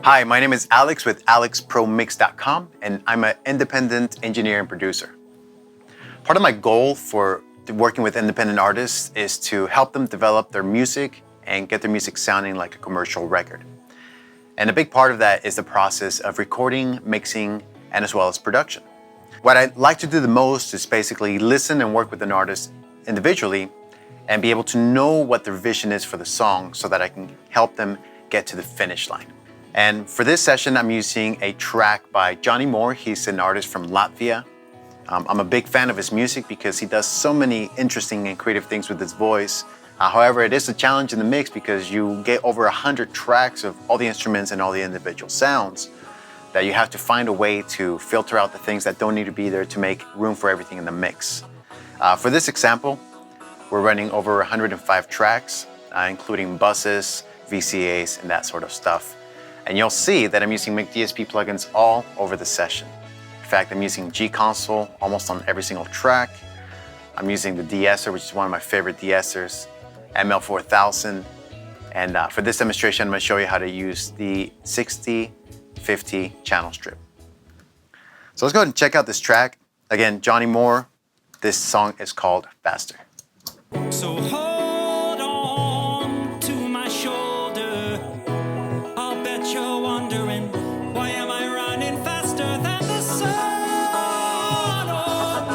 Hi, my name is Alex with AlexProMix.com, and I'm an independent engineer and producer. Part of my goal for working with independent artists is to help them develop their music and get their music sounding like a commercial record. And a big part of that is the process of recording, mixing, and as well as production. What I like to do the most is basically listen and work with an artist individually and be able to know what their vision is for the song so that I can help them get to the finish line. And for this session, I'm using a track by Jonny Moore. He's an artist from Latvia. I'm a big fan of his music because he does so many interesting and creative things with his voice. However, it is a challenge in the mix because you get over 100 tracks of all the instruments and all the individual sounds that you have to find a way to filter out the things that don't need to be there to make room for everything in the mix. For this example, we're running over 105 tracks, including buses, VCAs, and that sort of stuff. And you'll see that I'm using McDSP plugins all over the session. In fact, I'm using G Console almost on every single track. I'm using the de-esser, which is one of my favorite de-essers, ML4000. And for this demonstration, I'm going to show you how to use the 60/50 channel strip. So let's go ahead and check out this track. Again, Jonny Moore. This song is called Faster. So hold on to my shoulder. I'll bet you're wondering, why am I running faster than the sun? Oh,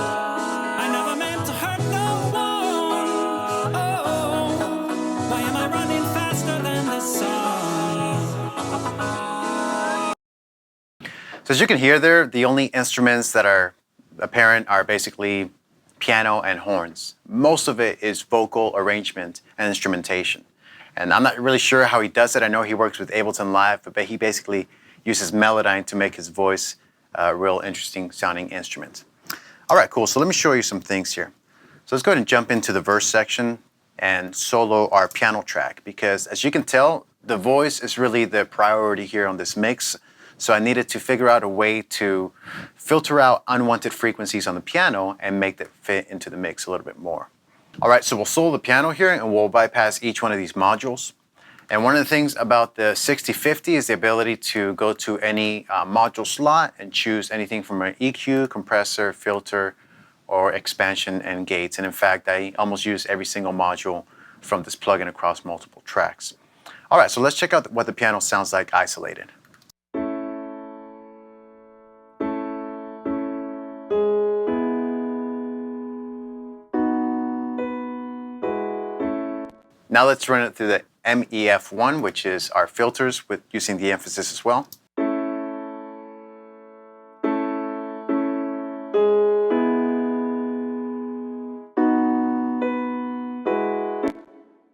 I never meant to hurt no one. Oh, why am I running faster than the sun? So as you can hear there, the only instruments that are apparent are basically piano and horns. Most of it is vocal arrangement and instrumentation. And I'm not really sure how he does it. I know he works with Ableton Live, but he basically uses Melodyne to make his voice a real interesting sounding instrument. All right, cool. So let me show you some things here. So let's go ahead and jump into the verse section and solo our piano track, because as you can tell, the voice is really the priority here on this mix. So I needed to figure out a way to filter out unwanted frequencies on the piano and make that fit into the mix a little bit more. All right, so we'll solo the piano here and we'll bypass each one of these modules. And one of the things about the 60/50 is the ability to go to any module slot and choose anything from an EQ, compressor, filter, or expansion and gates. And in fact, I almost use every single module from this plugin across multiple tracks. All right, so let's check out what the piano sounds like isolated. Now let's run it through the MEF1, which is our filters with using the emphasis as well.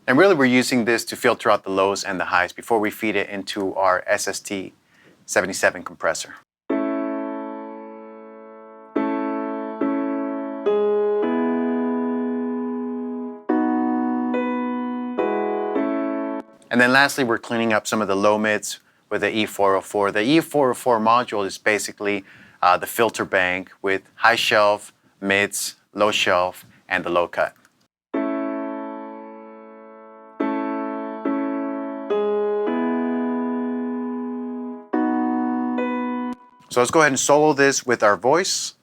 And really we're using this to filter out the lows and the highs before we feed it into our SST77 compressor. And then lastly, we're cleaning up some of the low mids with the E404. The E404 module is basically the filter bank with high shelf, mids, low shelf, and the low cut. So let's go ahead and solo this with our voice,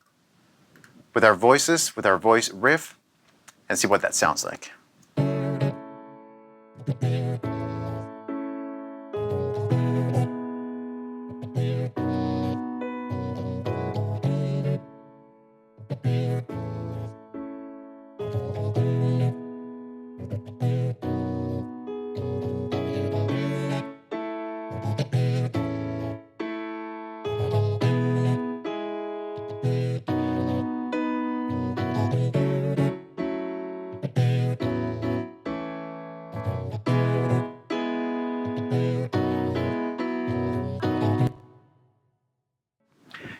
with our voices, with our voice riff, and see what that sounds like.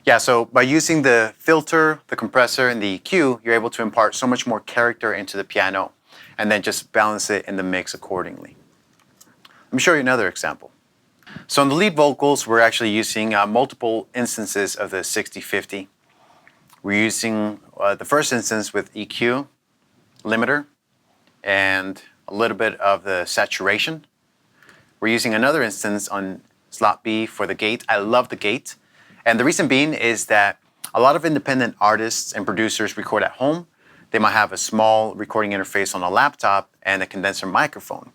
Yeah, so by using the filter, the compressor, and the EQ, you're able to impart so much more character into the piano and then just balance it in the mix accordingly. Let me show you another example. So in the lead vocals, we're actually using multiple instances of the 60/50. We're using the first instance with EQ, limiter, and a little bit of the saturation. We're using another instance on slot B for the gate. I love the gate. And the reason being is that a lot of independent artists and producers record at home. They might have a small recording interface on a laptop and a condenser microphone.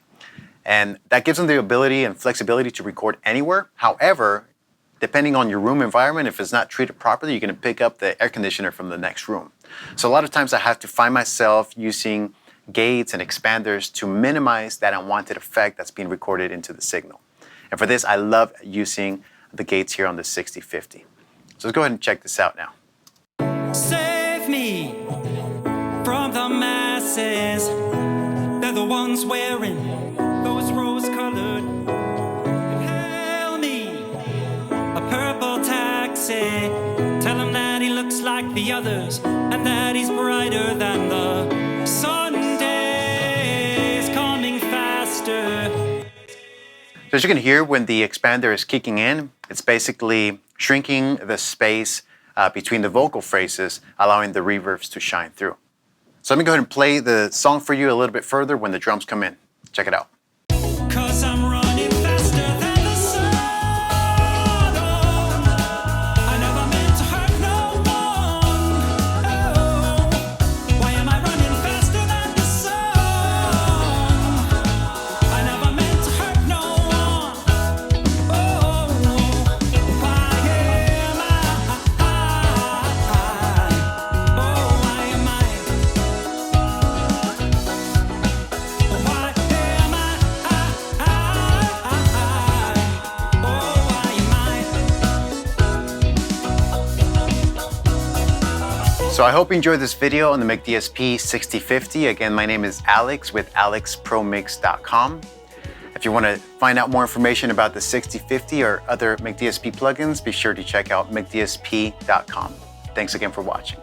And that gives them the ability and flexibility to record anywhere. However, depending on your room environment, if it's not treated properly, you're gonna pick up the air conditioner from the next room. So a lot of times I have to find myself using gates and expanders to minimize that unwanted effect that's being recorded into the signal. And for this, I love using the gates here on the 6050. So let's go ahead and check this out now. Save me from the masses. They're the ones wearing those rose-colored. Hail me a purple taxi. Tell him that he looks like the others and that he's brighter than the Sunday's coming faster. So as you can hear, when the expander is kicking in, it's basically shrinking the space between the vocal phrases, allowing the reverbs to shine through. So let me go ahead and play the song for you a little bit further when the drums come in. Check it out. 'Cause I'm running faster than the sun. Oh, I never meant to hurt no one. Oh, why am I running faster than the sun? I never meant to hurt no one. Oh, why am I? Oh, why am I? Why am I? So I hope you enjoyed this video on the McDSP 6050. Again, my name is Alex with alexpromix.com. If you want to find out more information about the 6050 or other McDSP plugins, be sure to check out mcdsp.com. Thanks again for watching.